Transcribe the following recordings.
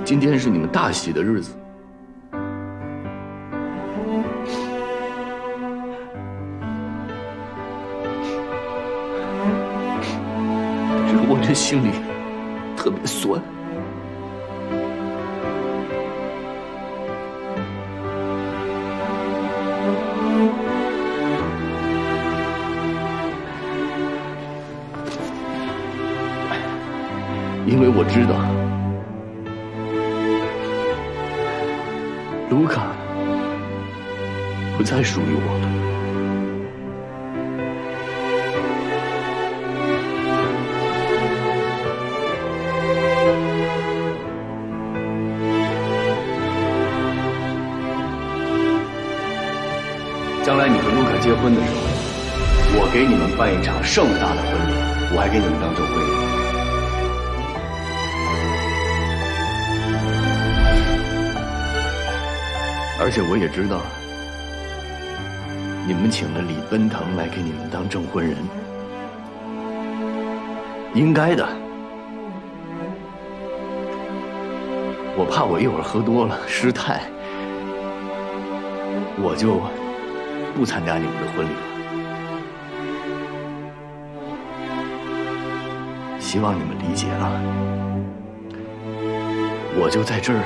今天是你们大喜的日子，只是我这心里特别酸。因为我知道，卢卡不再属于我了。将来你和卢卡结婚的时候，我给你们办一场盛大的婚礼，我还给你们当证婚人。而且我也知道，你们请了李奔腾来给你们当证婚人，应该的。我怕我一会儿喝多了失态，我就不参加你们的婚礼了。希望你们理解啊，我就在这儿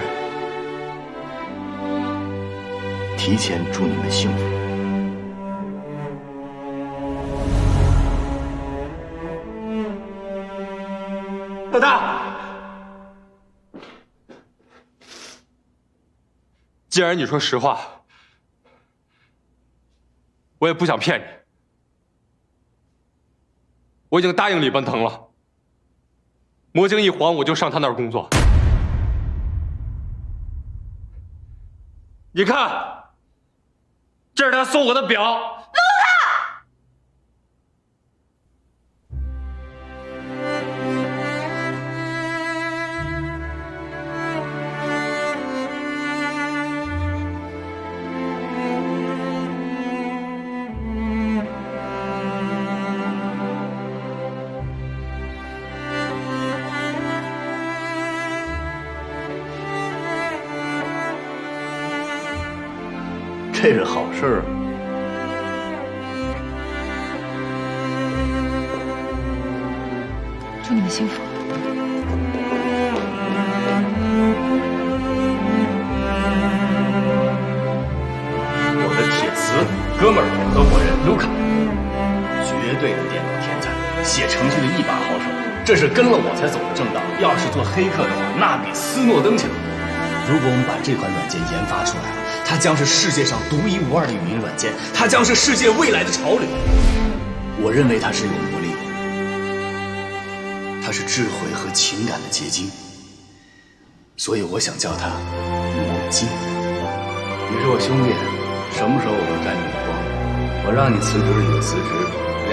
提前祝你们幸福。老大，既然你说实话，我也不想骗你。我已经答应李奔腾了，魔晶一还我就上他那儿工作。你看，这是他送我的表。这是好事儿。祝你们幸福。我的铁磁哥们儿合伙人卢卡，绝对的电脑天才，写程序的一把好手，这是跟了我才走的正道。要是做黑客的话，那比斯诺登强。如果我们把这款软件研发出来了，它将是世界上独一无二的语音软件，它将是世界未来的潮流。我认为它是有魔力的，它是智慧和情感的结晶，所以我想叫它魔晶。你是我兄弟，什么时候我都沾你的光。我让你辞职你就辞职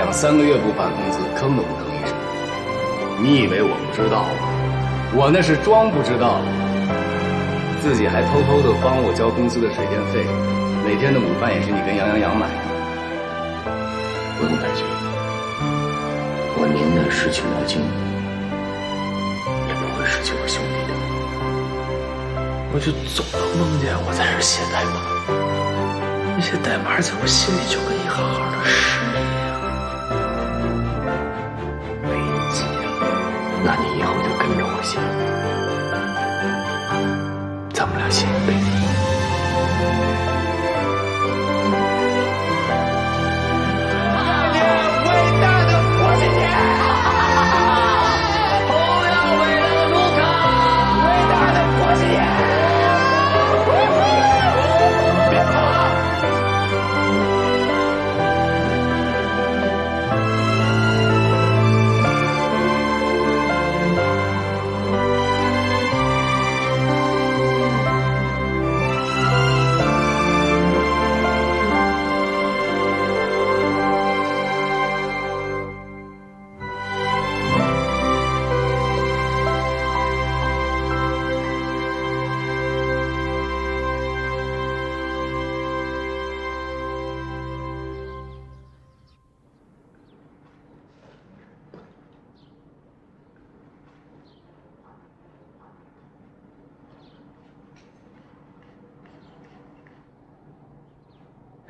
，2、3个月不发工资，吭都不吭一声。你以为我不知道吗？我那是装不知道。自己还偷偷的帮我交公司的水电费，每天的午饭也是你跟杨洋买的。不用担心，我宁愿失去魔晶，也不会失去我兄弟的。我就总能梦见我在这写代码，那些代码在我心里就跟一行行的诗一样，没劲。那你以后就跟着我写。咱们俩写一辈子。伟大的国庆节！同样伟大的卢卡，伟大的国庆节！别跑！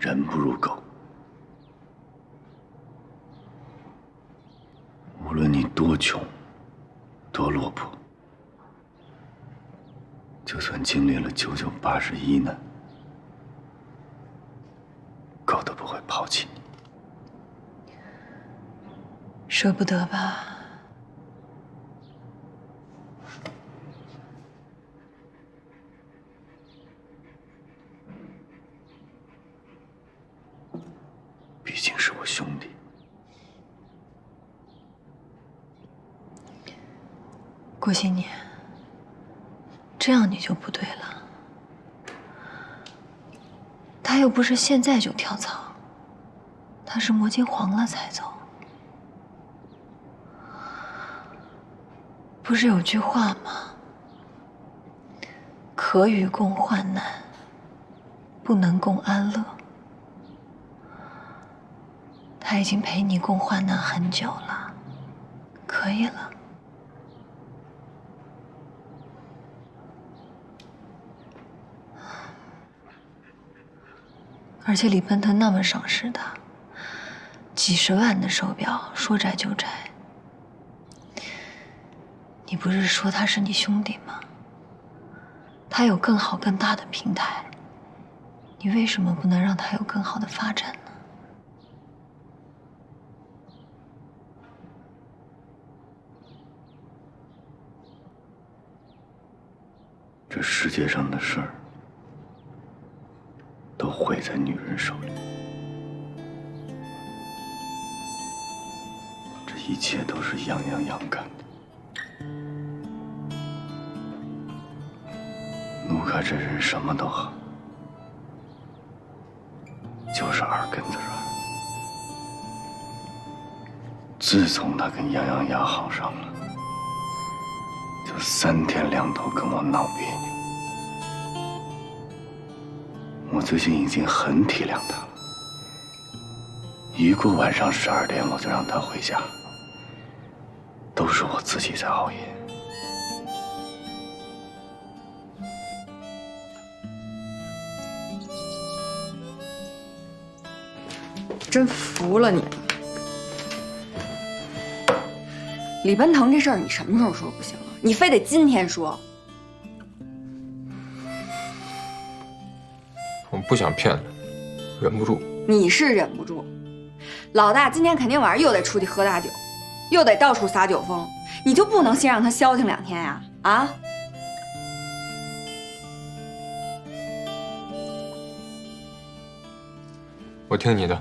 人不如狗。无论你多穷，多落魄，就算经历了9981难，狗都不会抛弃你。舍不得吧？毕竟是我兄弟。郭新年，这样你就不对了。他又不是现在就跳槽，他是魔晶黄了才走。不是有句话吗？可与共患难，不能共安乐。他已经陪你共患难很久了，可以了。而且李奔腾那么赏识他，几十万的手表，说摘就摘。你不是说他是你兄弟吗？他有更好更大的平台，你为什么不能让他有更好的发展呢？这世界上的事儿都毁在女人手里，这一切都是杨洋洋干的。卢卡这人什么都好，就是耳根子软。自从他跟杨洋洋好上了，就3天2头跟我闹别扭。我最近已经很体谅他了，一过晚上12点我就让他回家，都是我自己在熬夜。真服了你了！李奔腾这事儿你什么时候说不行啊？你非得今天说？我不想骗他，忍不住。你是忍不住，老大今天肯定晚上又得出去喝大酒，又得到处撒酒疯，你就不能先让他消停2天呀？啊？我听你的，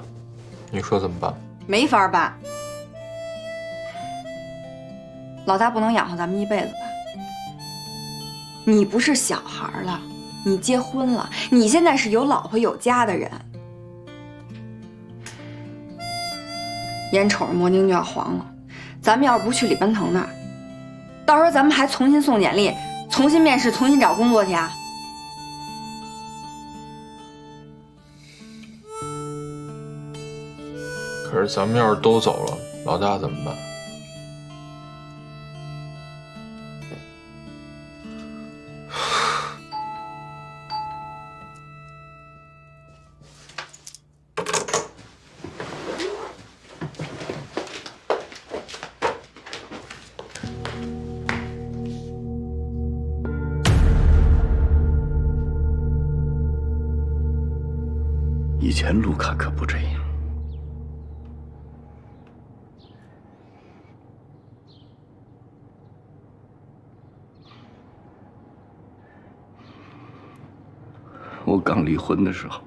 你说怎么办？没法办。老大不能养活咱们一辈子吧？你不是小孩了，你结婚了，你现在是有老婆有家的人。眼瞅着魔晶就要黄了，咱们要是不去李奔腾那儿，到时候咱们还重新送简历，重新面试，重新找工作去啊？可是咱们要是都走了，老大怎么办？以前卢卡可不这样。我刚离婚的时候，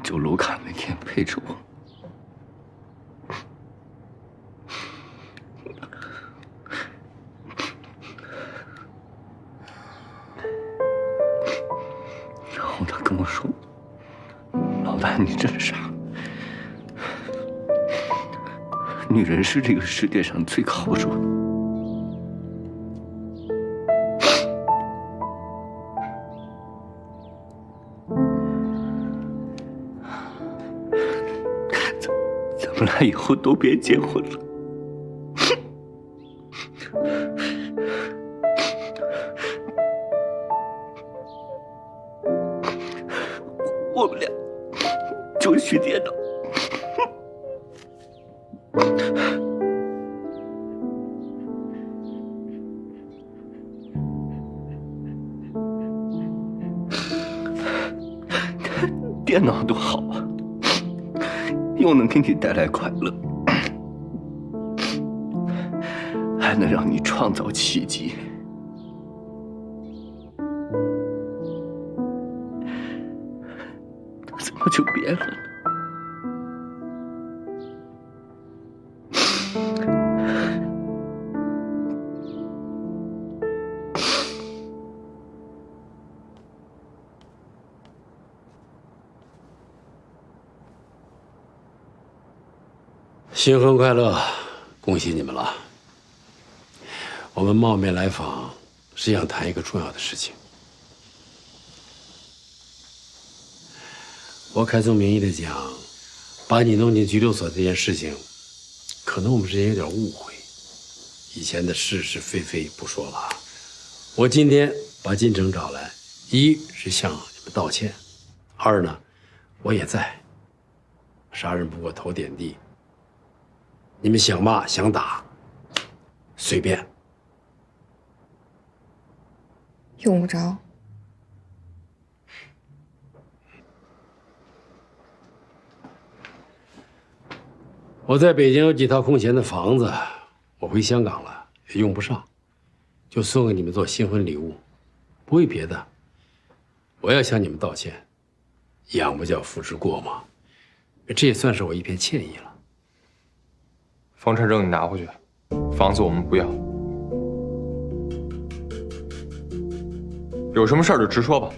就卢卡那天陪着我，然后他跟我说：“老大，你真傻，女人是这个世界上最靠不住的。”咱们俩以后都别结婚了。我们俩就学电脑。电脑多好啊，又能给你带来快乐，还能让你创造奇迹。怎么就变了呢？新婚快乐，恭喜你们了。我们冒昧来访，是想谈一个重要的事情。我开宗明义的讲，把你弄进拘留所这件事情，可能我们之间有点误会。以前的是是非非不说了。我今天把金城找来，一是向你们道歉，二呢，我也在。杀人不过头点地。你们想骂想打，随便。用不着。我在北京有几套空闲的房子，我回香港了也用不上，就送给你们做新婚礼物，不为别的，我要向你们道歉。养不教父之过嘛，这也算是我一片歉意了。房产证你拿回去，房子我们不要。有什么事儿就直说吧。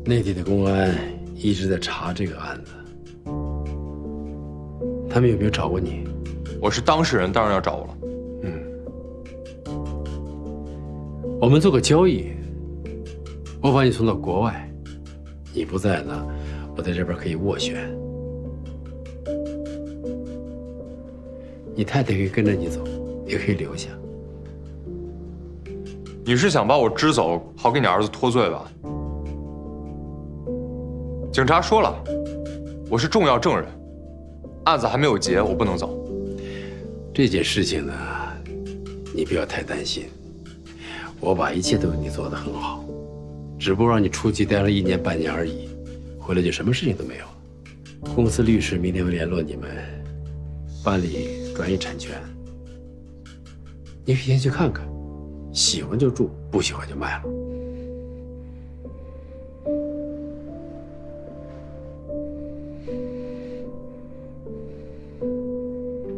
内地的公安一直在查这个案子，他们有没有找过你？我是当事人，当然要找我了。我们做个交易，我把你送到国外，你不在呢，我在这边可以斡旋。你太太可以跟着你走，也可以留下。你是想把我支走，好给你儿子脱罪吧？警察说了，我是重要证人，案子还没有结，我不能走。这件事情呢，你不要太担心，我把一切都为你做得很好，只不过让你出去待了1年半年而已，回来就什么事情都没有了。公司律师明天会联络你们，办理转移产权。你可以先去看看，喜欢就住，不喜欢就卖了。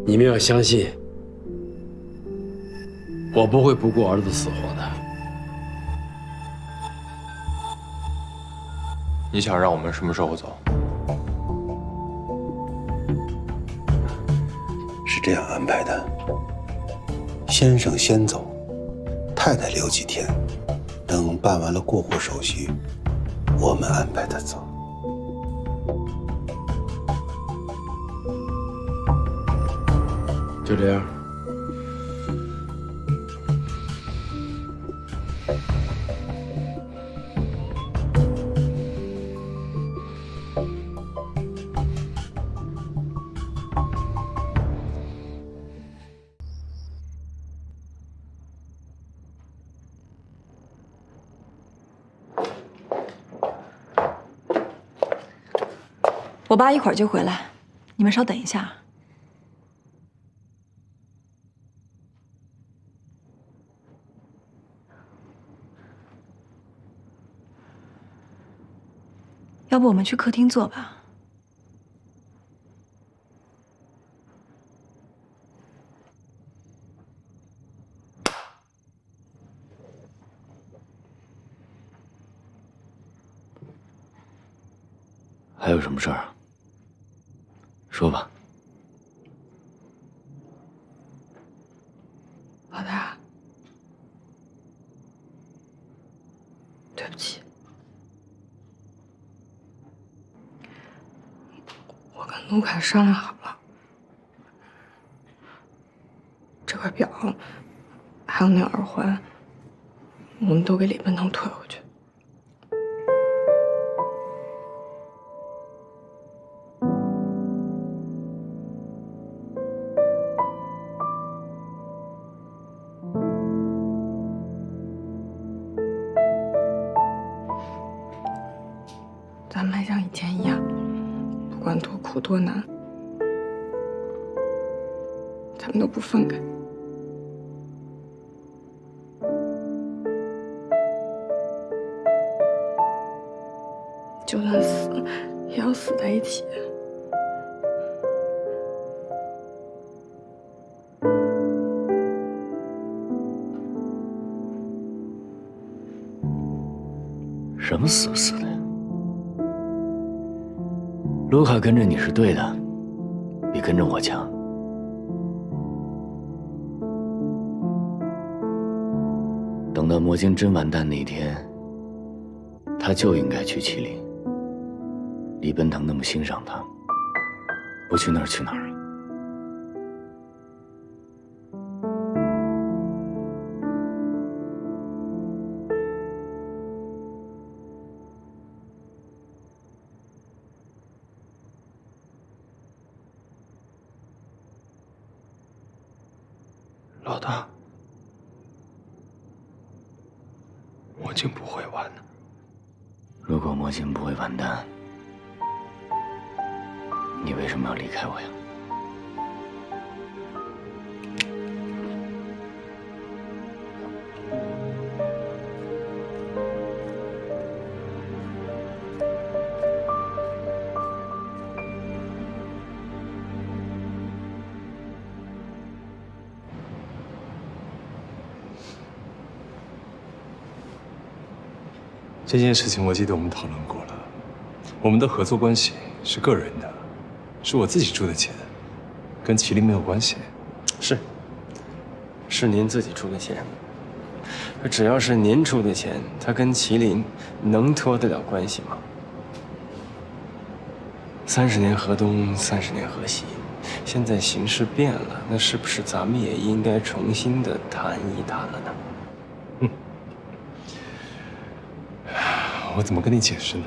你们要相信，我不会不顾儿子死活的。你想让我们什么时候走？是这样安排的，先生先走，太太留几天，等办完了过户手续，我们安排他走。就这样。我爸一会儿就回来，你们稍等一下。要不我们去客厅坐吧？还有什么事儿啊？说吧。老大，对不起，我跟卢凯商量好了，这块表还有那耳环，我们都给李奔腾退回去。苦多难，他们都不愤慨。就算死，也要死在一起。什么死不死的？卢卡跟着你是对的，比跟着我强。等到魔晶真完蛋那天，他就应该去麒麟。李奔腾那么欣赏他，不去那儿去哪儿？老大，魔晶不会完的。如果魔晶不会完蛋，你为什么要离开我呀？这件事情我记得我们讨论过了，我们的合作关系是个人的，是我自己出的钱，跟麒麟没有关系。是您自己出的钱，可只要是您出的钱，它跟麒麟能脱得了关系吗？30年河东，30年河西，现在形势变了，那是不是咱们也应该重新的谈一谈了呢？我怎么跟你解释呢？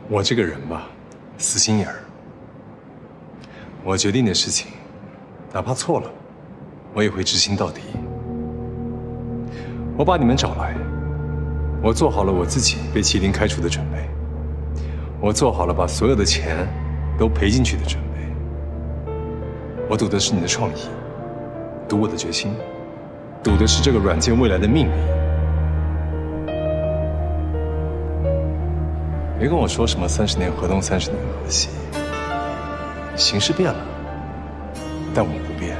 我这个人吧，死心眼儿。我决定的事情，哪怕错了，我也会执行到底。我把你们找来，我做好了我自己被麒麟开除的准备，我做好了把所有的钱都赔进去的准备。我赌的是你的创意，赌我的决心，赌的是这个软件未来的命运。别跟我说什么30年河东，30年河西。形势变了，但我不变，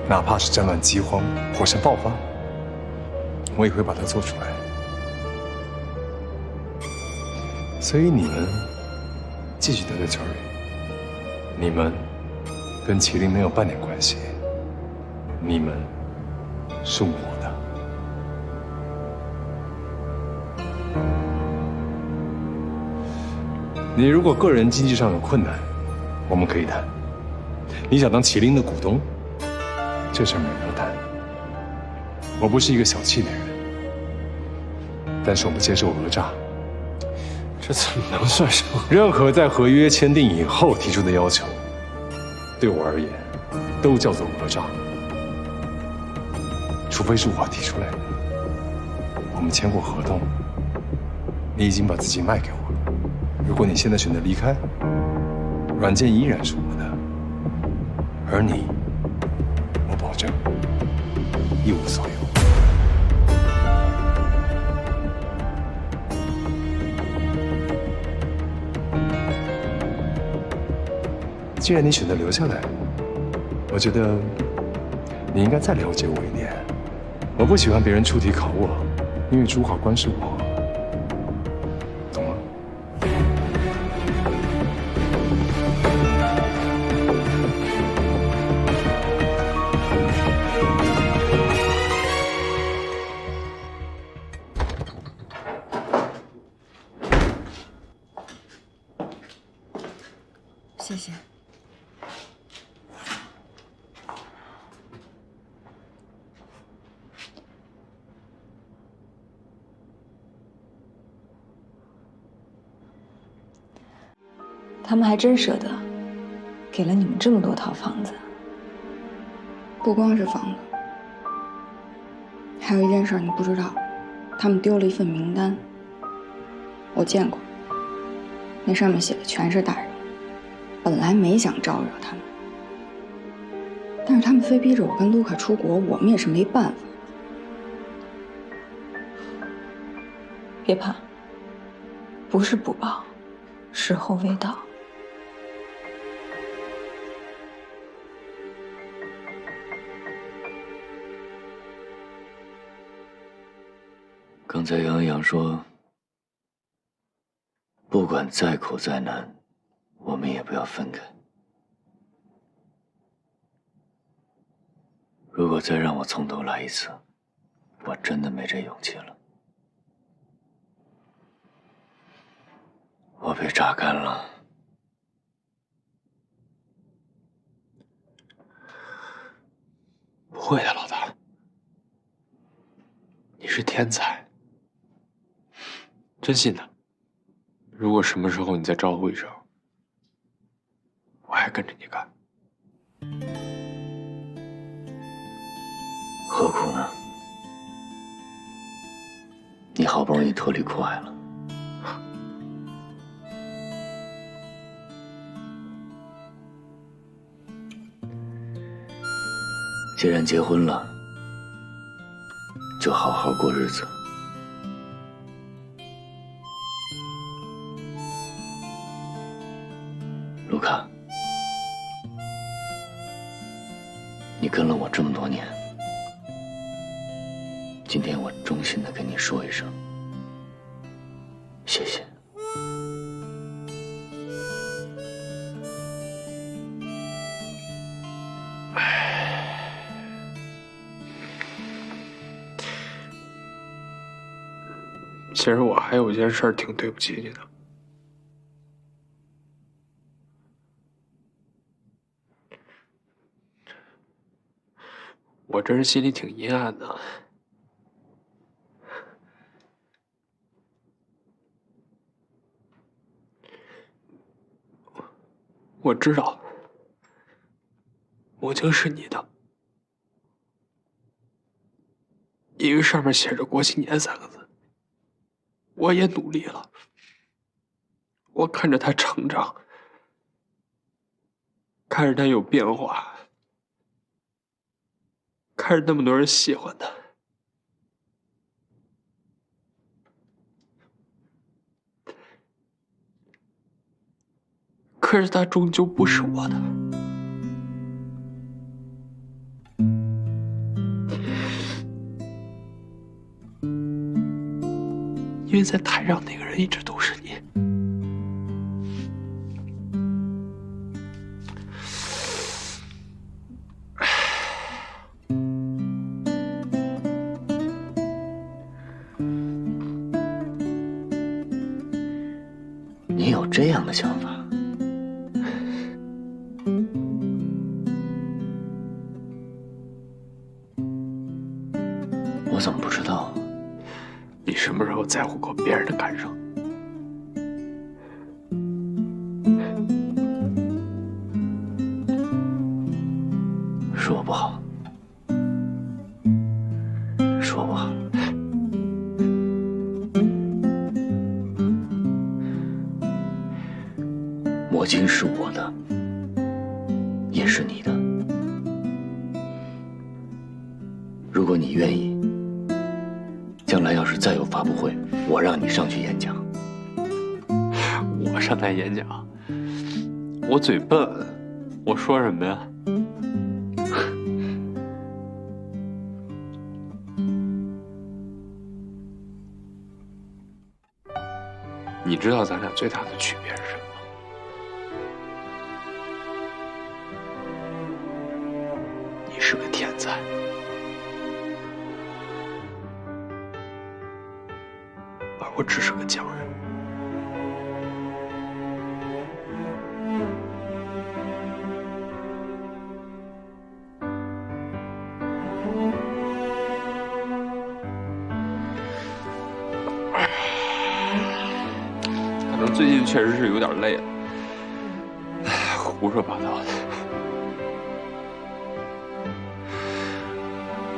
哪怕是战乱饥荒、火山爆发，我也会把它做出来。所以你们继续待在这儿，你们跟麒麟没有半点关系，你们是我的。你如果个人经济上有困难，我们可以谈。你想当麒麟的股东，这事儿没有谈。我不是一个小气的人，但是我不接受讹诈。这怎么能算是？任何在合约签订以后提出的要求，对我而言，都叫做讹诈。除非是我提出来的。我们签过合同，你已经把自己卖给我了。如果你现在选择离开，软件依然是我的，而你，我保证一无所有。既然你选择留下来，我觉得你应该再了解我一点。我不喜欢别人出题考我，因为主考官是我。谢谢。他们还真舍得，给了你们这么多套房子。不光是房子，还有一件事你不知道，他们丢了一份名单，我见过，那上面写的全是大人。本来没想招惹他们，但是他们非逼着我跟卢卡出国，我们也是没办法。别怕，不是不报，时候未到。刚才杨洋说，不管再苦再难，我们也不要分开。如果再让我从头来一次，我真的没这勇气了。我被榨干了。不会的，老大，你是天才。真信的，如果什么时候你再招呼一声，我还跟着你干。何苦呢？你好不容易脱离苦海了。既然结婚了，就好好过日子。卢卡，你跟了我这么多年，今天我衷心的跟你说一声，谢谢。其实我还有件事挺对不起你的。我这人心里挺阴暗的，我知道魔晶是你的，因为上面写着"郭新年"3个字。我也努力了，我看着他成长，看着他有变化。看着那么多人喜欢他，可是他终究不是我的。因为在台上那个人一直都是你。你有这样的想法？我怎么不知道？你什么时候在乎过别人的感受？是我不好，是我不好。魔晶是我的，也是你的。如果你愿意，将来要是再有发布会，我让你上去演讲。我上台演讲？我嘴笨，我说什么呀？你知道咱俩最大的区别是什么？你是个天才，而我只是个匠人。可能最近确实是有点累了，胡说八道的。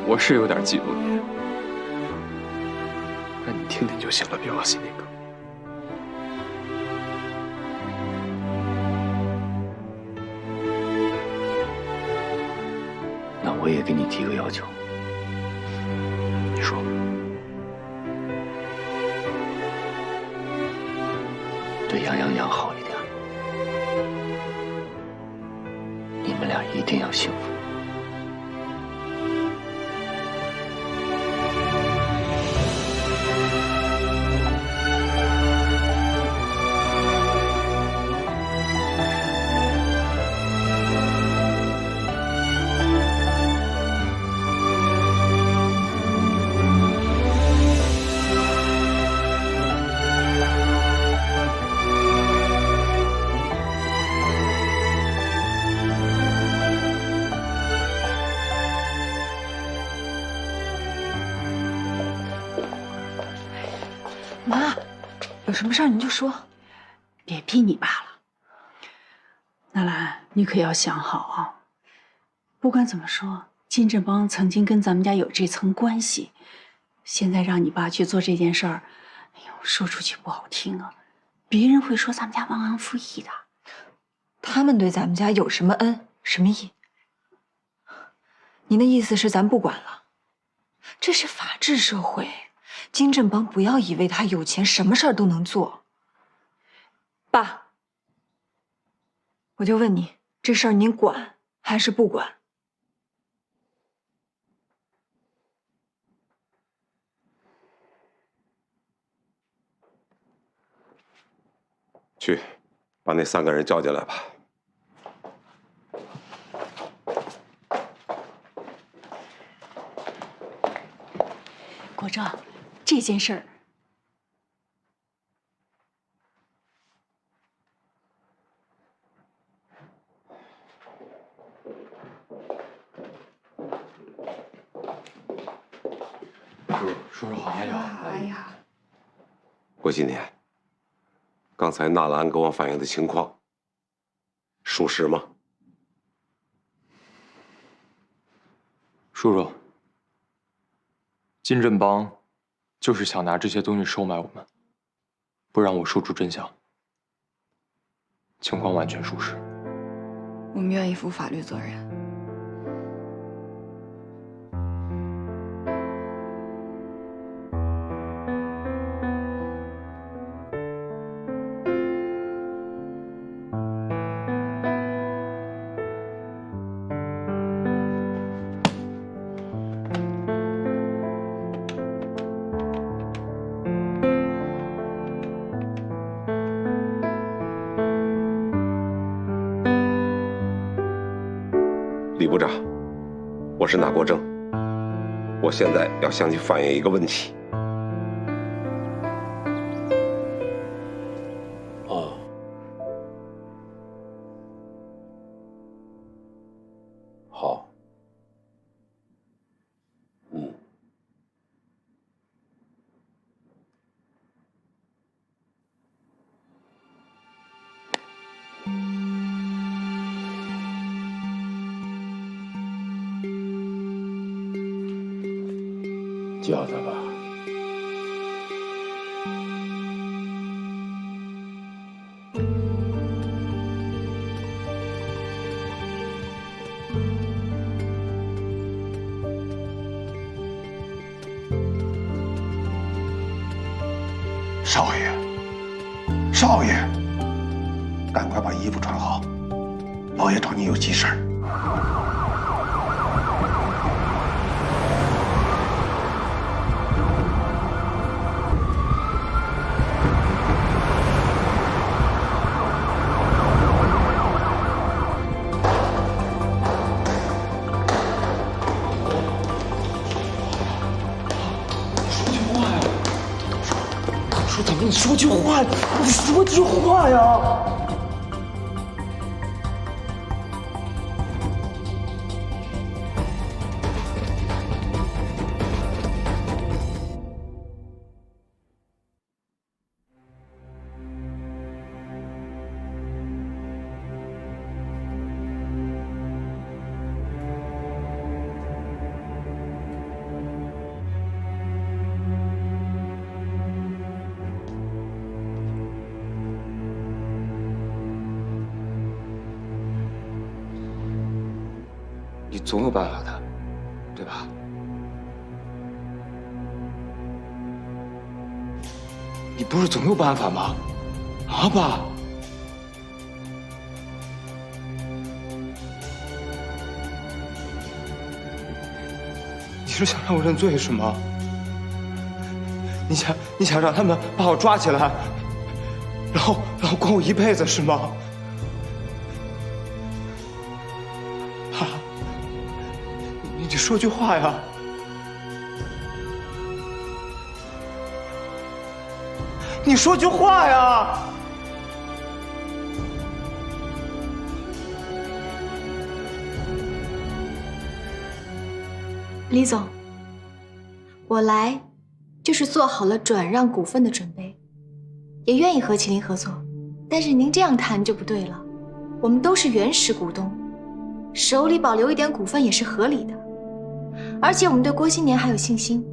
我是有点嫉妒你，那你听听就行了，别往心里搁。我也给你提个要求。你说。对杨洋洋好一点，你们俩一定要幸福。妈，有什么事儿您就说，别逼你爸了。纳兰，你可要想好啊！不管怎么说，金振邦曾经跟咱们家有这层关系，现在让你爸去做这件事儿，哎呦，说出去不好听啊，别人会说咱们家忘恩负义的。他们对咱们家有什么恩，什么义？您的意思是咱不管了？这是法治社会。金振邦不要以为他有钱什么事儿都能做。爸，我就问你，这事儿您管还是不管？去，把那3个人叫进来吧。国正，这件事儿，叔叔好。哎呀，哎呀，郭新年，刚才纳兰给我反映的情况属实吗？叔叔，金振邦就是想拿这些东西收买我们，不让我说出真相。情况完全属实。我们愿意负法律责任。李部长，我是那国正，我现在要向你反映一个问题。哦，好，叫他吧。少爷，少爷，赶快把衣服穿好，老爷找你有急事儿。你说句话，你说句话呀！你总有办法的。对吧？你不是总有办法吗？啊，爸！你是想让我认罪是吗？你想让他们把我抓起来，然后关我一辈子是吗？爸，你说句话呀！你说句话呀！李总，我来就是做好了转让股份的准备，也愿意和麒麟合作，但是您这样谈就不对了。我们都是原始股东，手里保留一点股份也是合理的。而且我们对郭新年还有信心，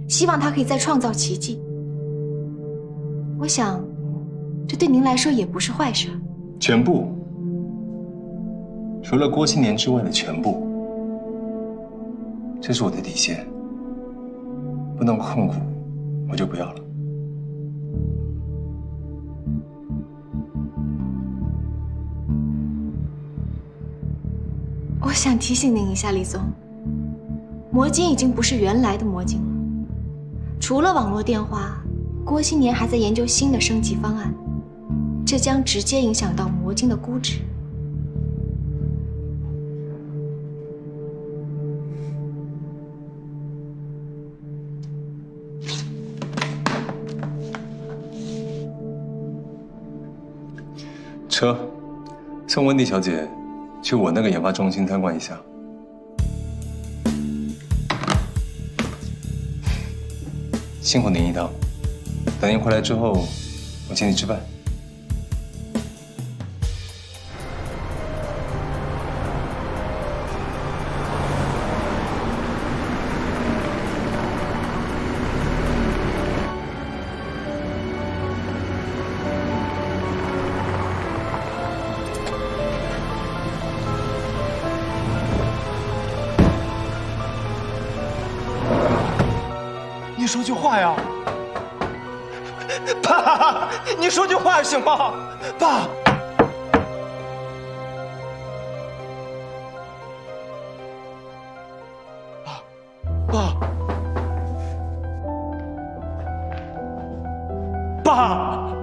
希望他可以再创造奇迹。我想，这对您来说也不是坏事。全部，除了郭新年之外的全部。这是我的底线，不能控股，我就不要了。我想提醒您一下，李总，魔晶已经不是原来的魔晶了。除了网络电话，郭新年还在研究新的升级方案，这将直接影响到魔晶的估值。车，送温蒂小姐去我那个研发中心参观一下。辛苦您一趟，等您回来之后，我请你吃饭。你说句话呀，爸！你说句话行吗，爸？爸！爸！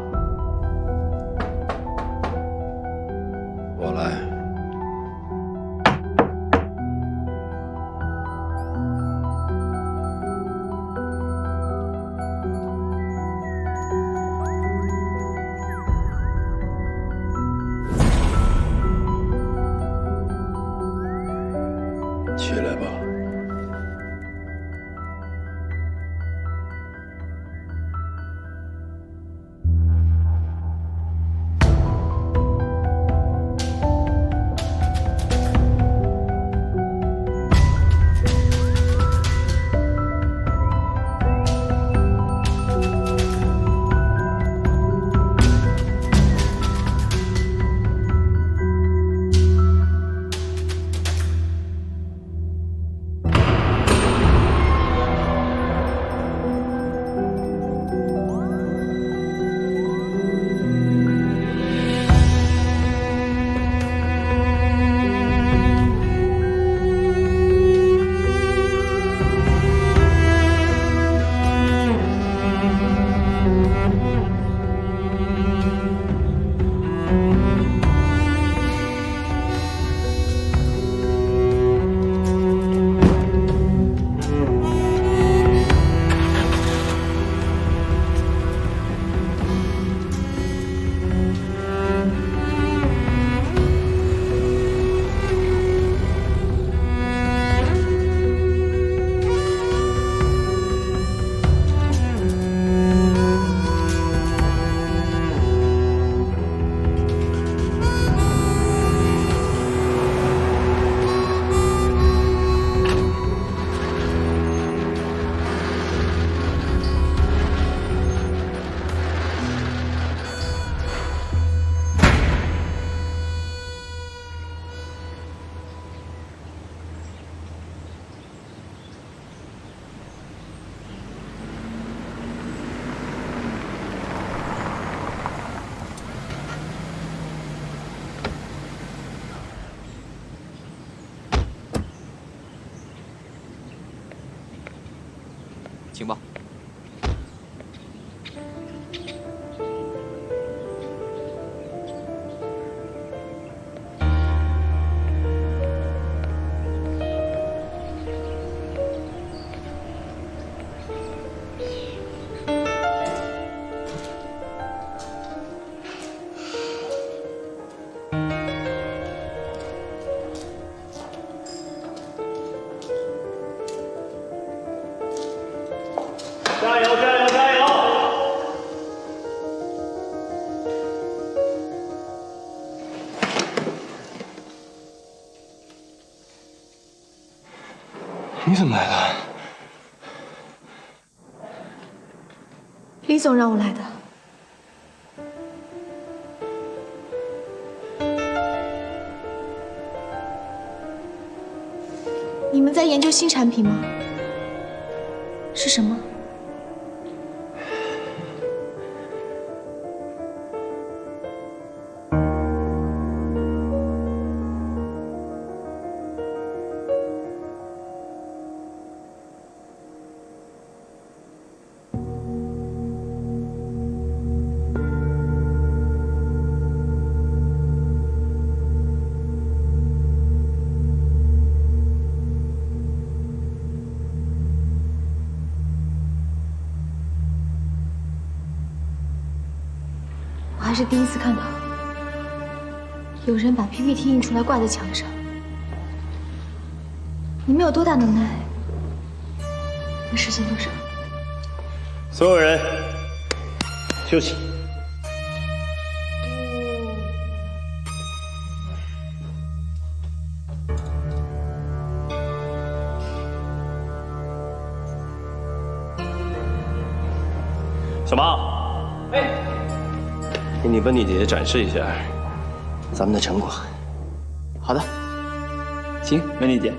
我来。起来吧。请吧。加油！加油！加油！你怎么来了？李总让我来的。你们在研究新产品吗？是什么？我还是第一次看到有人把 PPT 印出来挂在墙上。你们有多大能耐？能实现多少？所有人休息。小马，给你温妮姐姐展示一下咱们的成果。好的，行，温妮姐。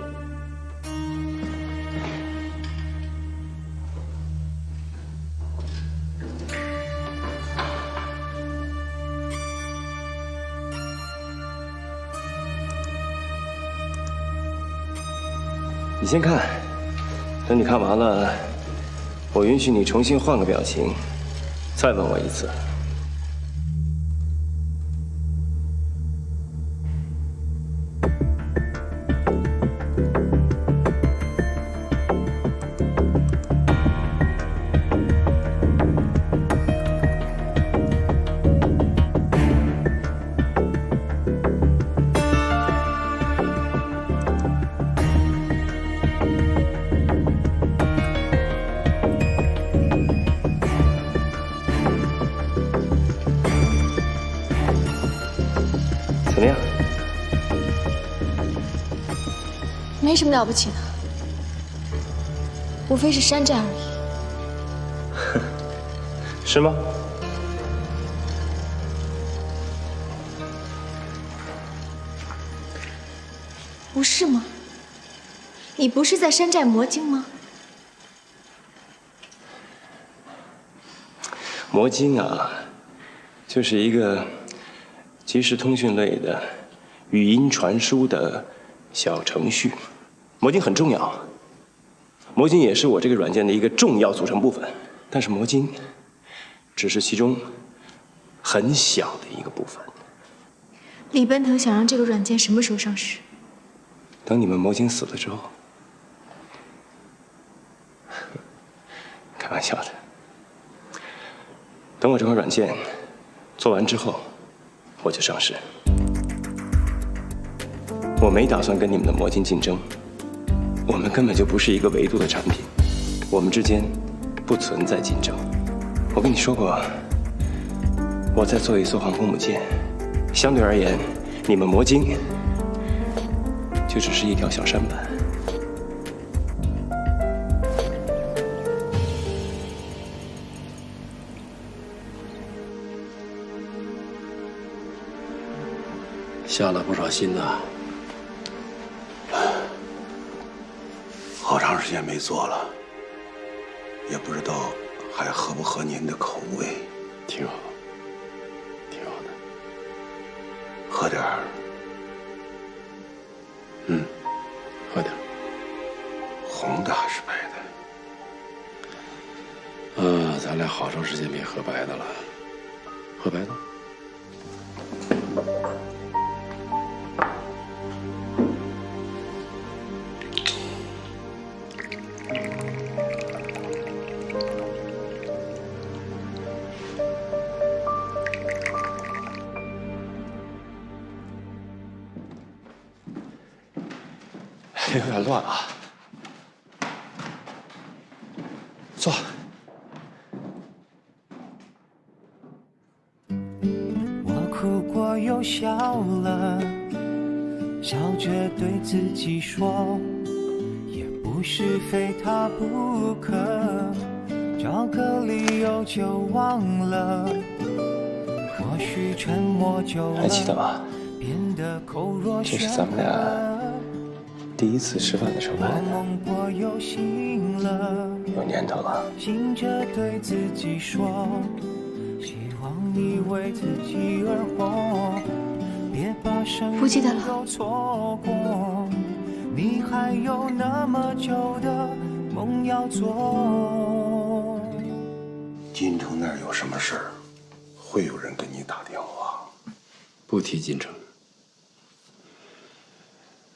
你先看，等你看完了，我允许你重新换个表情，再问我一次。怎么样？没什么了不起的，无非是山寨而已。是吗？不是吗？你不是在山寨魔晶吗？魔晶啊，就是一个即时通讯类的语音传输的小程序。魔晶很重要，魔晶也是我这个软件的一个重要组成部分。但是魔晶只是其中很小的一个部分。李奔腾想让这个软件什么时候上市？等你们魔晶死了之后。开玩笑的。等我这款软件做完之后，我就上市。我没打算跟你们的魔晶竞争，我们根本就不是一个维度的产品，我们之间不存在竞争。我跟你说过，我在做一艘航空母舰，相对而言，你们魔晶就只是一条小舢板。下了不少心呐。好长时间没做了，也不知道还合不合您的口味。挺好，挺好的。喝点儿。喝点儿。红的还是白的？咱俩好长时间没喝白的了，喝白的。有点乱啊。坐。我哭过又笑了，笑着对自己说，也不是非他不可，找个理由就忘了。或许沉默久了，还记得吗？变得口若这是咱们俩第一次吃饭的时候拍的，有年头了。醒着对自己说，希望你为自己而活，别把生命都错过。你还有那么久的梦要做。金城那儿有什么事儿，会有人给你打电话。不提金城，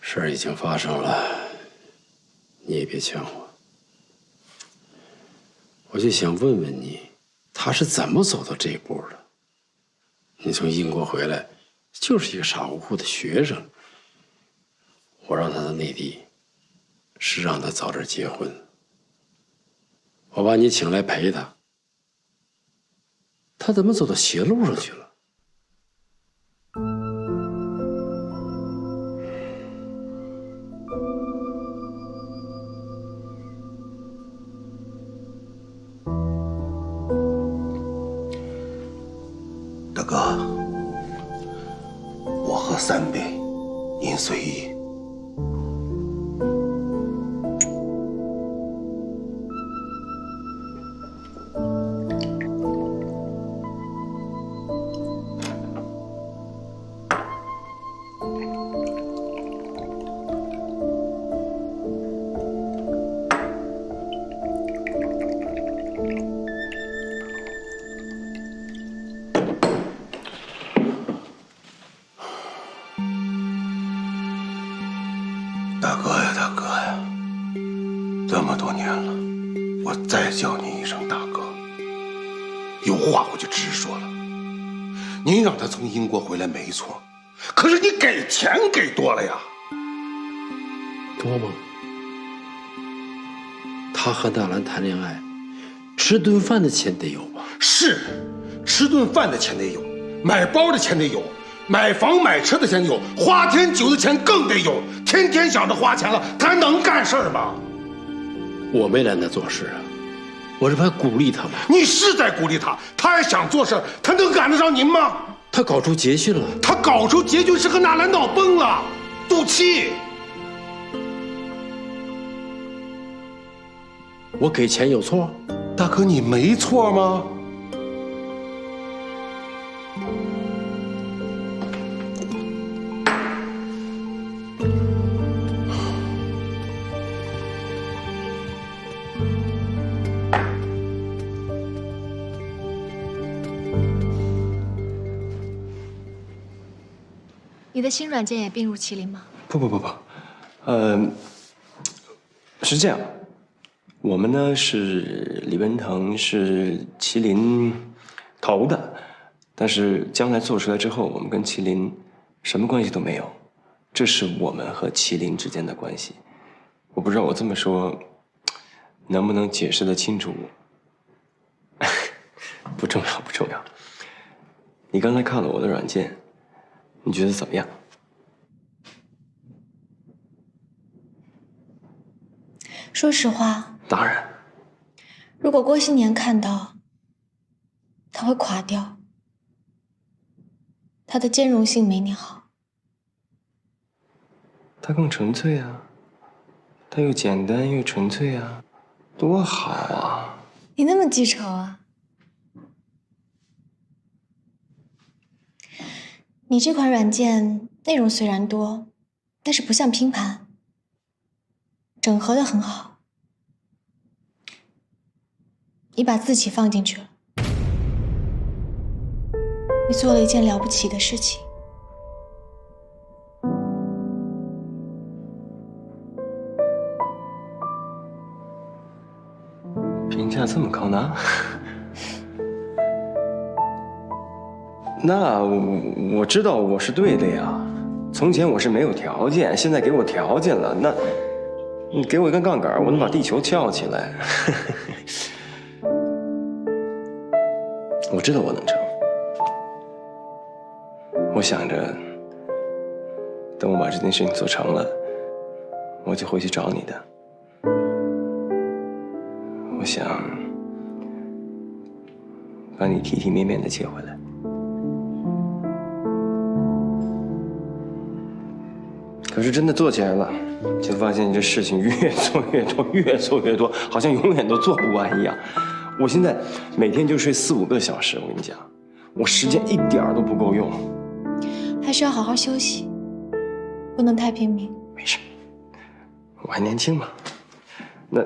事儿已经发生了，你也别劝我。我就想问问你，他是怎么走到这一步的？你从英国回来，就是一个傻乎乎的学生。我让他到内地，是让他早点结婚。我把你请来陪他，他怎么走到邪路上去了？大哥，我喝3杯，您随意。大哥呀，大哥呀，这么多年了，我再叫你一声大哥，有话我就直说了。您让他从英国回来没错，可是你给钱给多了呀。多吗？他和纳兰谈恋爱，吃顿饭的钱得有吧？是，吃顿饭的钱得有，买包的钱得有，买房买车的钱得有，花天酒的钱更得有。天天想着花钱了，他还能干事吗？我没拦他做事啊，我这不还鼓励他吗？你是在鼓励他，他还想做事，他能赶得上您吗？他搞出捷讯了。他搞出捷讯是和纳兰闹崩了，赌气。我给钱有错？大哥，你没错吗？你的新软件也并入麒麟吗？不，是这样，我们呢是李文腾是麒麟投的，但是将来做出来之后，我们跟麒麟什么关系都没有，这是我们和麒麟之间的关系。我不知道我这么说能不能解释得清楚。不重要，不重要。你刚才看了我的软件，你觉得怎么样？说实话，当然，如果郭新年看到，他会垮掉。他的兼容性没你好。它更纯粹啊，它又简单又纯粹啊，多好啊！你那么记仇啊？你这款软件内容虽然多，但是不像拼盘，整合的很好。你把自己放进去了，你做了一件了不起的事情。评价这么高呢？那我知道我是对的呀。从前我是没有条件，现在给我条件了。那你给我一根杠杆，我能把地球翘起来。我知道我能成。我想着，等我把这件事情做成了，我就回去找你的。我想把你体体面面的接回来。可是真的做起来了，就发现这事情越做越多，越做越多，好像永远都做不完一样。我现在每天就睡4、5个小时，我跟你讲，我时间一点都不够用。还是要好好休息，不能太拼命。没事，我还年轻嘛。那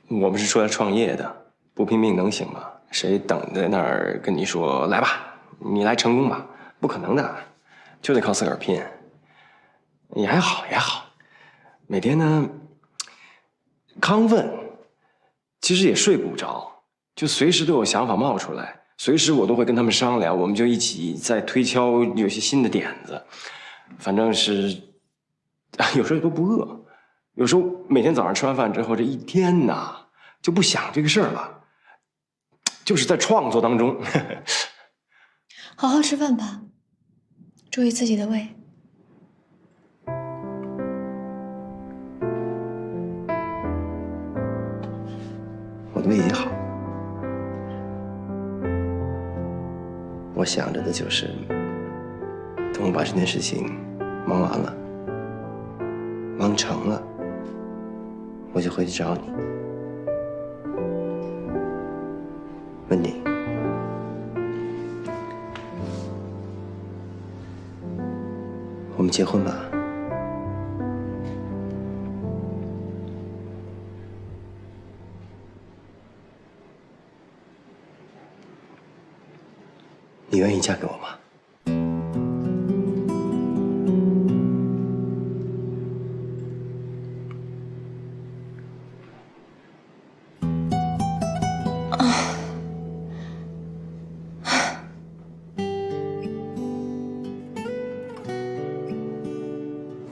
我们是出来创业的，不拼命能行吗？谁等在那儿跟你说来吧，你来成功吧？不可能的，就得靠自个儿拼。也还好，也好，每天呢亢奋，其实也睡不着，就随时都有想法冒出来，随时我都会跟他们商量，我们就一起在推敲有些新的点子。反正是有时候都不饿，有时候每天早上吃完饭之后，这一天呐就不想这个事儿了，就是在创作当中。好好吃饭吧，注意自己的胃。我的胃也好，我想着的就是，等我把这件事情忙完了，忙成了，我就回去找你。问你，我们结婚吧？你愿意嫁给我吗？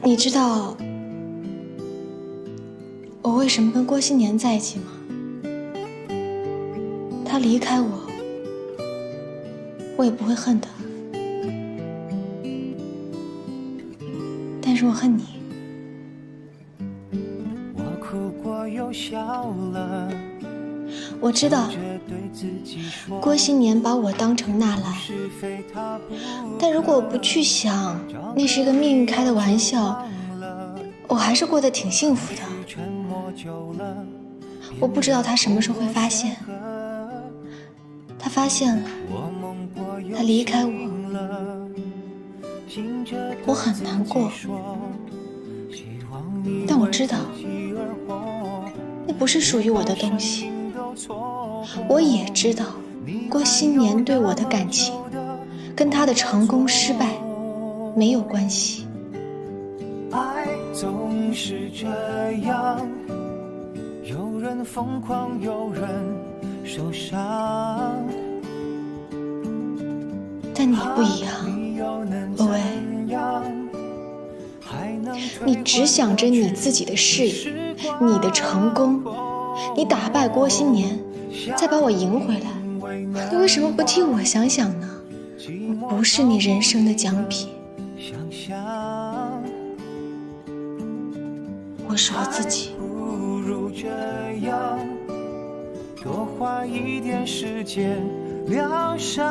你知道我为什么跟郭新年在一起吗？他离开我，我也不会恨他，但是我恨你。我知道郭新年把我当成纳兰，但如果我不去想那是一个命运开的玩笑，我还是过得挺幸福的。我不知道他什么时候会发现，他发现了，他离开我，我很难过，但我知道那不是属于我的东西。我也知道郭新年对我的感情跟他的成功失败没有关系。爱总是这样，有人疯狂，有人受伤，但你不一样，欧薇，你只想着你自己的事业，你的成功，你打败郭新年，再把我赢回来，你为什么不替我想想呢？我不是你人生的奖品，我是我自己。不如这样，多花一点时间疗伤。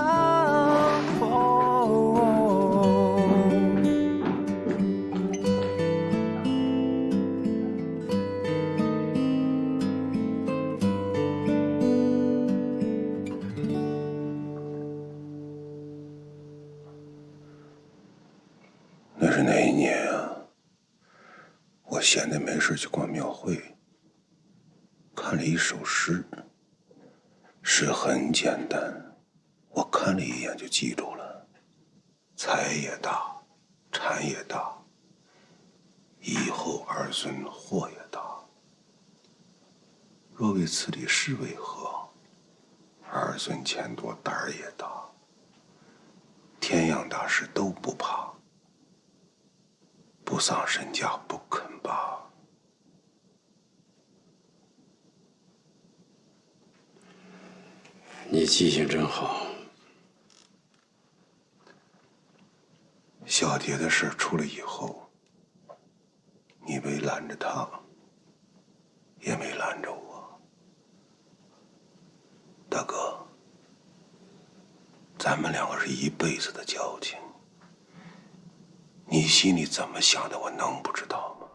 那是哪一年啊？我闲的没事去逛庙会，看了一首诗，是很简单，我看了一眼就记住了。财也大，产也大，以后儿孙祸也大。若为此理是为何？儿孙钱多胆儿也大，天样大事都不怕，不丧身家不肯罢。你记性真好。小蝶的事出了以后，你没拦着他，也没拦着我。大哥，咱们两个是一辈子的交情，你心里怎么想的，我能不知道吗？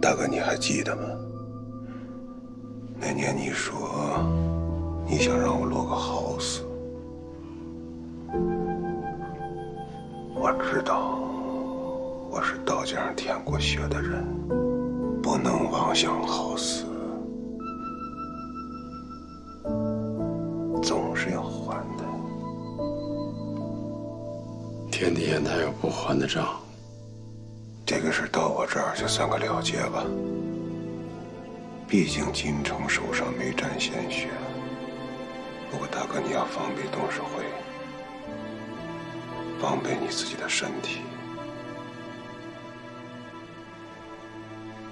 大哥，你还记得吗？那年你说你想让我落个好死，我知道我是刀尖上舔过血的人，不能妄想好死，总是要还的。天底下哪有不还的账？这个事到我这儿就算个了结吧。毕竟金城手上没沾鲜血。不过大哥，你要防备董事会，防备你自己的身体。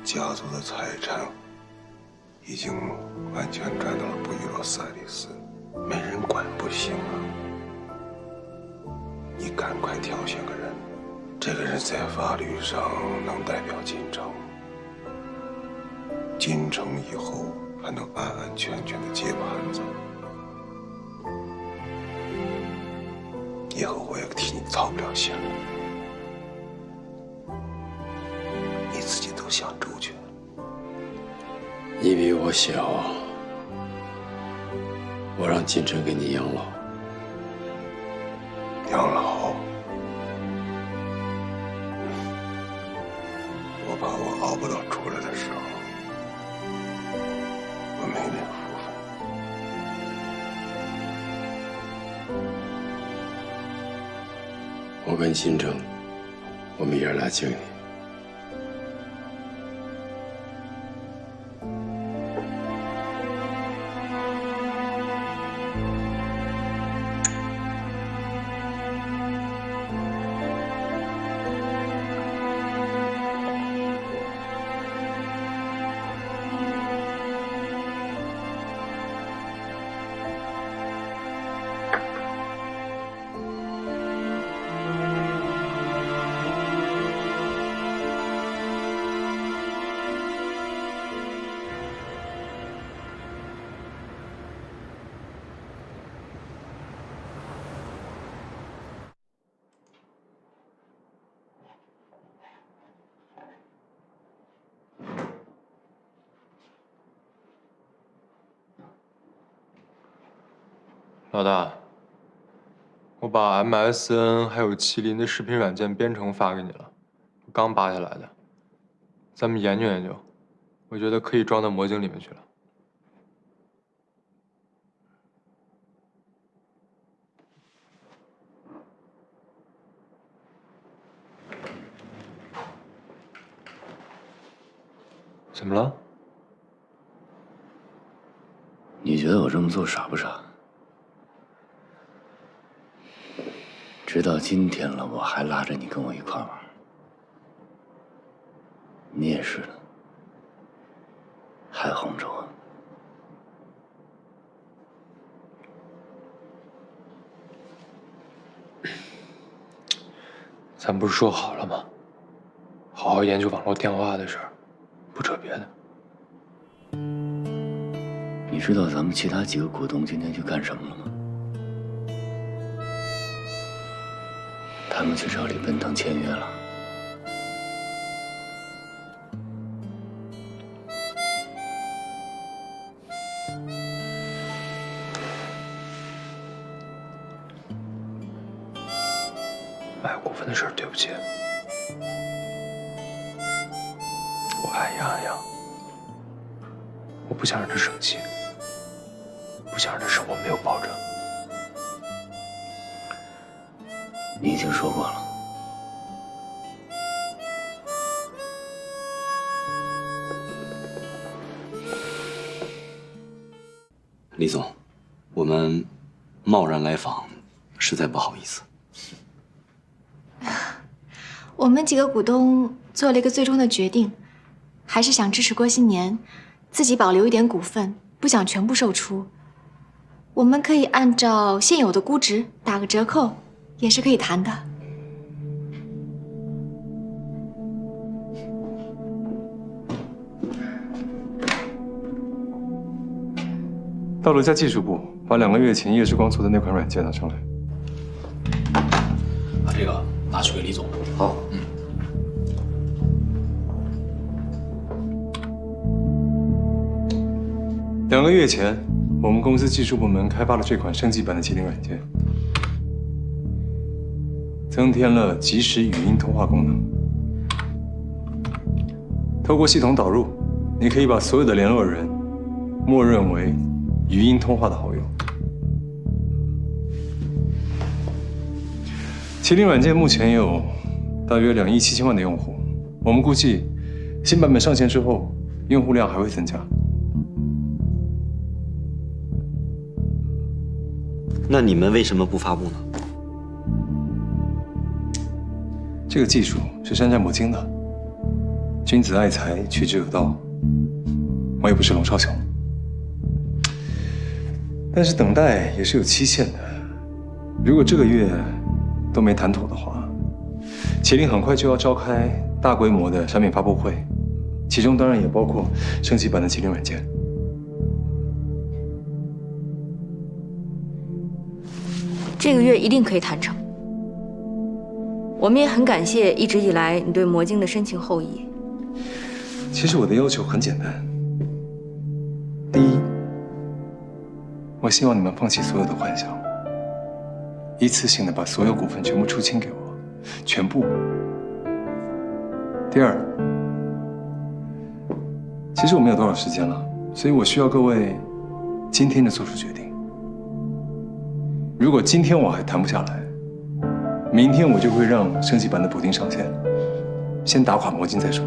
家族的财产已经完全转到了布宜诺斯艾利斯，没人管不行啊！你赶快挑选个人，这个人在法律上能代表金城，金城以后还能安安全全的接盘子。以后我也替你操不了心了，你自己都想周全。你比我小，我让金城给你养老。养老？我怕我熬不到出来的时候，我没那福分。我跟金城，我们爷俩敬你。老大，我把 MSN 还有麒麟的视频软件编程发给你了，刚扒下来的，咱们研究研究，我觉得可以装到魔镜里面去了。怎么了？你觉得我这么做傻不傻？直到今天了，我还拉着你跟我一块玩。你也是的，还哄着我。咱不是说好了吗？好好研究网络电话的事儿，不扯别的。你知道咱们其他几个股东今天去干什么了吗？他们去找李奔腾签约了。卖股份的事儿，对不起，我爱杨洋，不想让他生气，不想让他生活没有保证。你已经说过了。李总，我们贸然来访，实在不好意思。我们几个股东做了一个最终的决定，还是想支持郭新年，自己保留一点股份，不想全部售出。我们可以按照现有的估值打个折扣，也是可以谈的。到楼下技术部，把2个月前叶之光做的那款软件拿上来。把这个拿去给李总。好。2个月前，我们公司技术部门开发了这款升级版的麒麟软件，增添了即时语音通话功能。透过系统导入，你可以把所有的联络人默认为语音通话的好友。麒麟软件目前有大约2亿7千万的用户，我们估计新版本上线之后，用户量还会增加。那你们为什么不发布呢？这个技术是山寨魔晶的，君子爱财，取之有道。我也不是龙少雄，但是等待也是有期限的。如果这个月都没谈妥的话，麒麟很快就要召开大规模的产品发布会，其中当然也包括升级版的麒麟软件。这个月一定可以谈成。我们也很感谢一直以来你对魔晶的深情厚谊。其实我的要求很简单，第一，我希望你们放弃所有的幻想，一次性的把所有股份全部出清给我，全部。第二，其实我没有多少时间了，所以我需要各位今天就做出决定。如果今天我还谈不下来，明天我就会让升级版的补丁上线，先打垮魔晶再说。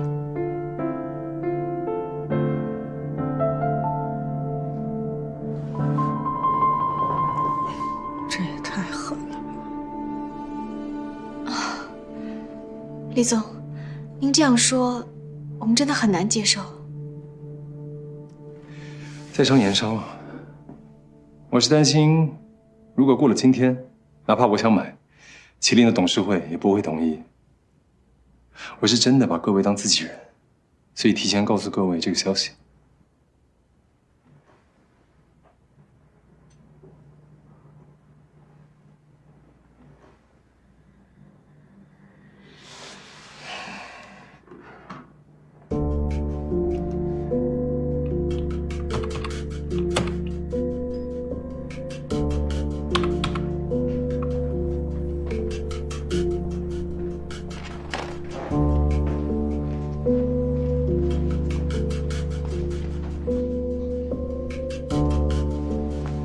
这也太狠了吧！李总，您这样说，我们真的很难接受。在商言商啊，我是担心，如果过了今天，哪怕我想买，麒麟的董事会也不会同意。我是真的把各位当自己人，所以提前告诉各位这个消息。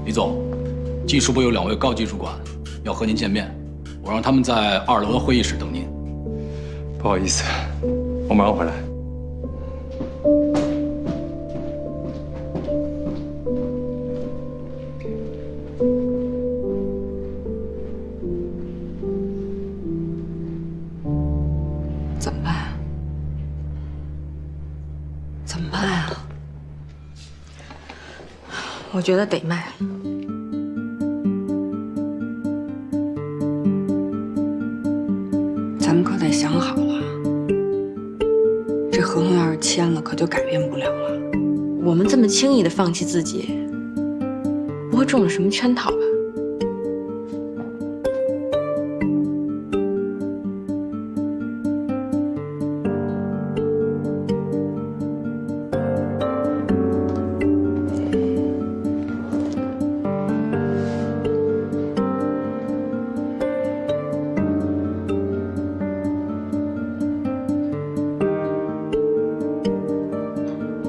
李总，技术部有2位高级主管要和您见面，我让他们在2楼的会议室等您。不好意思，我马上回来。怎么办啊？怎么办啊？我觉得得卖。咱们可得想好了，这合同要是签了，可就改变不了了。我们这么轻易的放弃自己，不会中了什么圈套吧？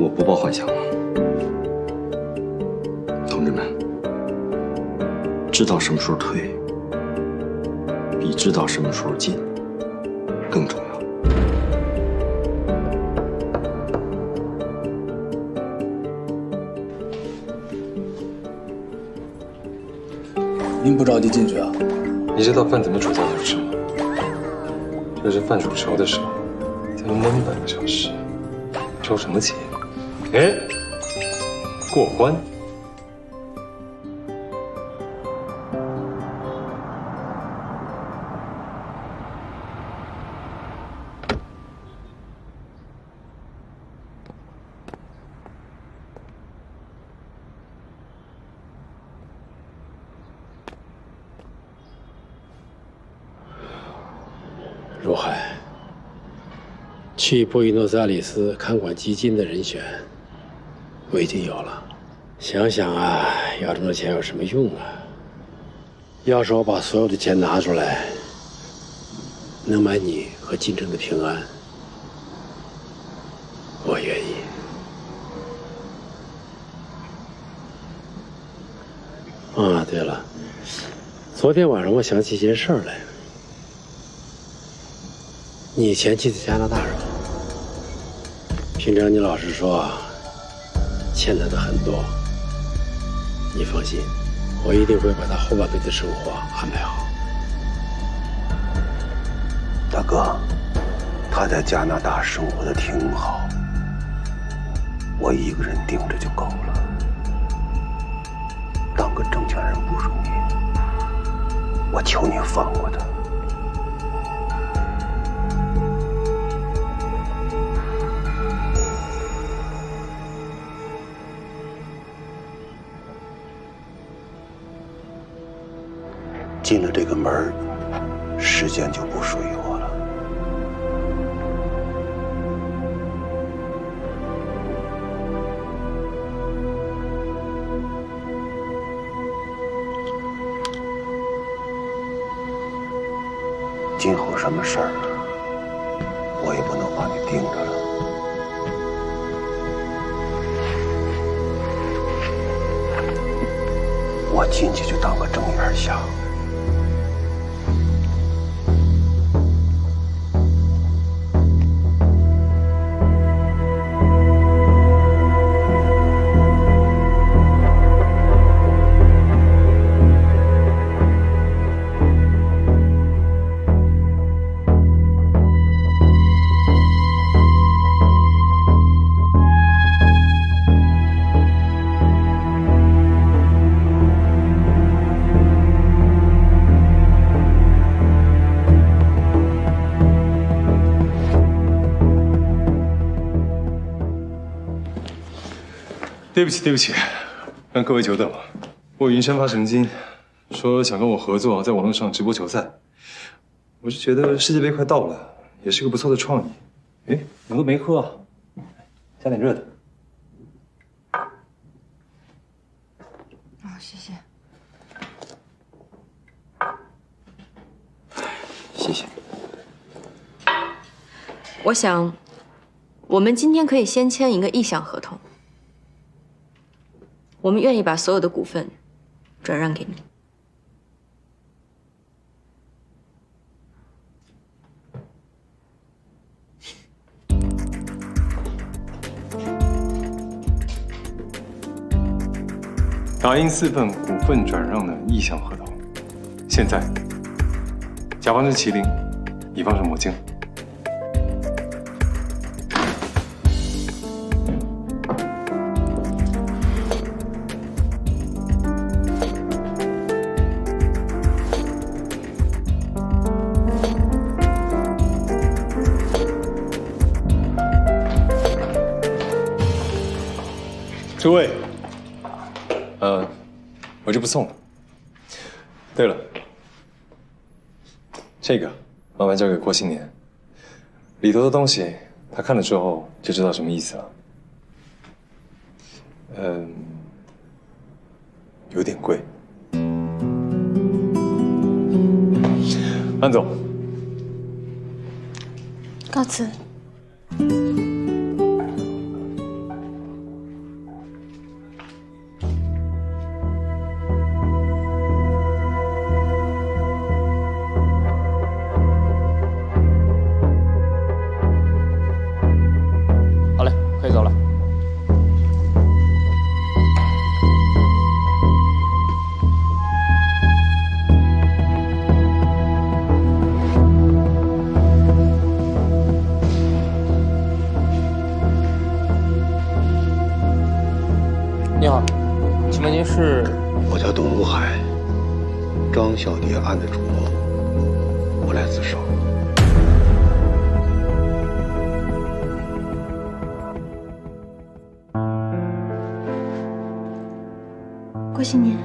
我不抱幻想了。知道什么时候退，比知道什么时候进更重要。您不着急进去啊？你知道饭怎么煮才好吃吗？这是饭煮熟的时候，才能焖半个小时。着什么急？哎，过关。如海，去布宜诺斯艾利斯看管基金的人选，我已经有了。想想啊，要这么多钱有什么用啊？要是我把所有的钱拿出来，能买你和金正的平安，我愿意。啊，对了，昨天晚上我想起一件事儿来。你前妻在加拿大是吧？平常你老实说，欠她的很多。你放心，我一定会把她后半辈子生活安排好。大哥，她在加拿大生活的挺好，我一个人盯着就够了。当个证券人不容易，我求你放过她。进了这个门，时间就不属于我了。今后什么事儿，我也不能把你盯着了。我进去就当个正眼瞎。对不起，对不起，让各位久等了。我云山发神经，说想跟我合作，在网络上直播球赛。我是觉得世界杯快到了，也是个不错的创意。哎，你们都没喝啊？加点热的。哦，谢谢。谢谢。我想，我们今天可以先签一个意向合同。我们愿意把所有的股份转让给你。打印4份股份转让的意向合同。现在，甲方是麒麟，乙方是魔晶。诸位，我就不送了。对了，这个麻烦交给郭新年，里头的东西他看了之后就知道什么意思了。有点贵。安总，告辞。可以走了。你好，请问您是？我叫董如海，张小蝶案的主谋，我来自首。郭新年，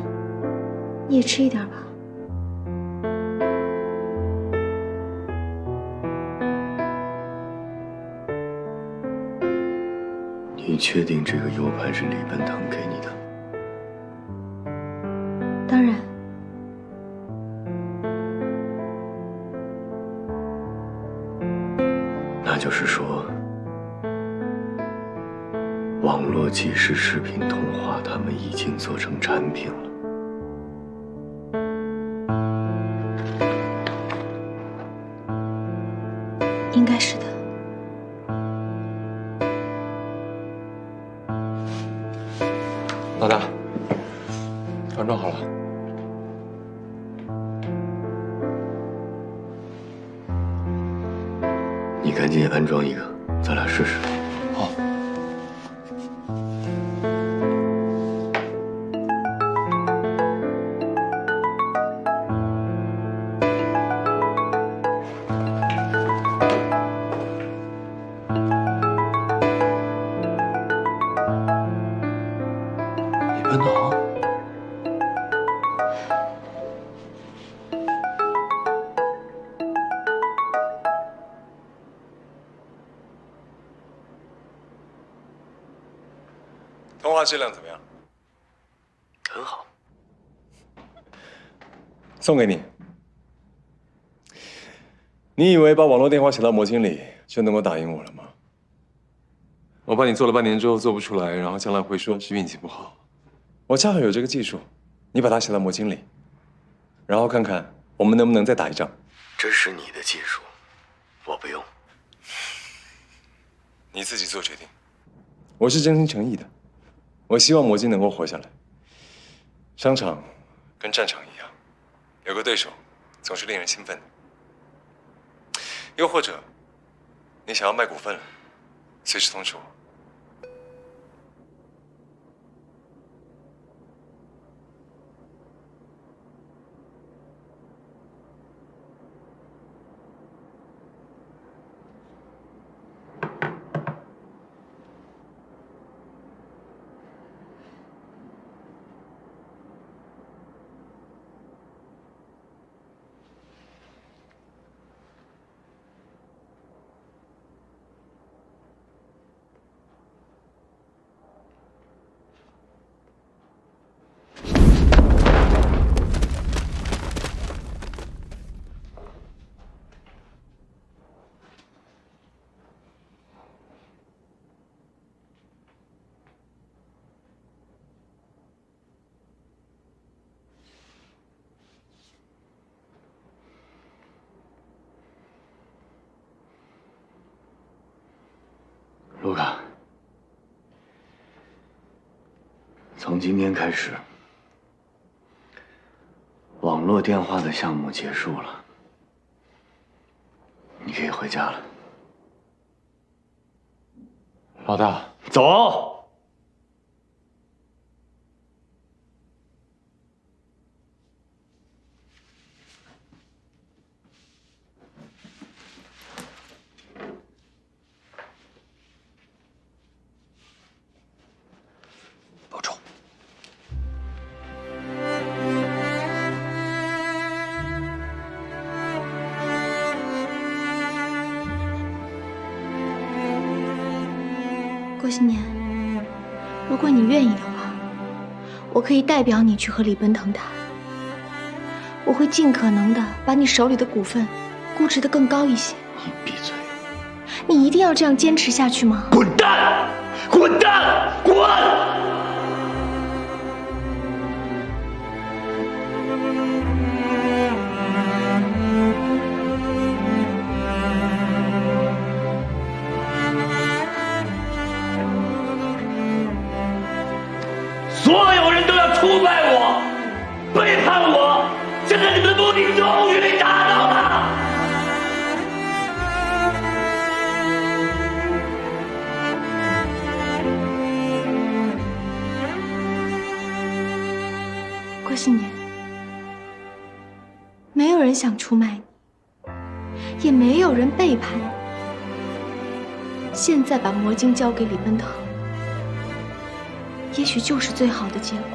你也吃一点吧。你确定这个 U 盘是李奔腾给你的？当然。那就是说，网络即时视频通话他们已经做成产品了。应该是的。老大，安装好了。你赶紧安装一个，咱俩试试。好。李奔腾。通话质量怎么样？很好。送给你。你以为把网络电话写到魔晶里就能够打赢我了吗？我怕你做了半年之后做不出来，然后将来会说是运气不好。我恰好有这个技术，你把它写到魔晶里，然后看看我们能不能再打一仗。这是你的技术，我不用。你自己做决定。我是真心诚意的。我希望魔晶能够活下来。商场跟战场一样，有个对手总是令人兴奋的。又或者，你想要卖股份了，随时通知我。卢卡，从今天开始，网络电话的项目结束了，你可以回家了。老大，走。保重。郭新年，如果你愿意的话，我可以代表你去和李奔腾谈。我会尽可能的把你手里的股份估值得更高一些。你闭嘴！你一定要这样坚持下去吗？滚蛋！滚蛋！滚！信年，没有人想出卖你，也没有人背叛你。现在把魔晶交给李奔腾，也许就是最好的结果。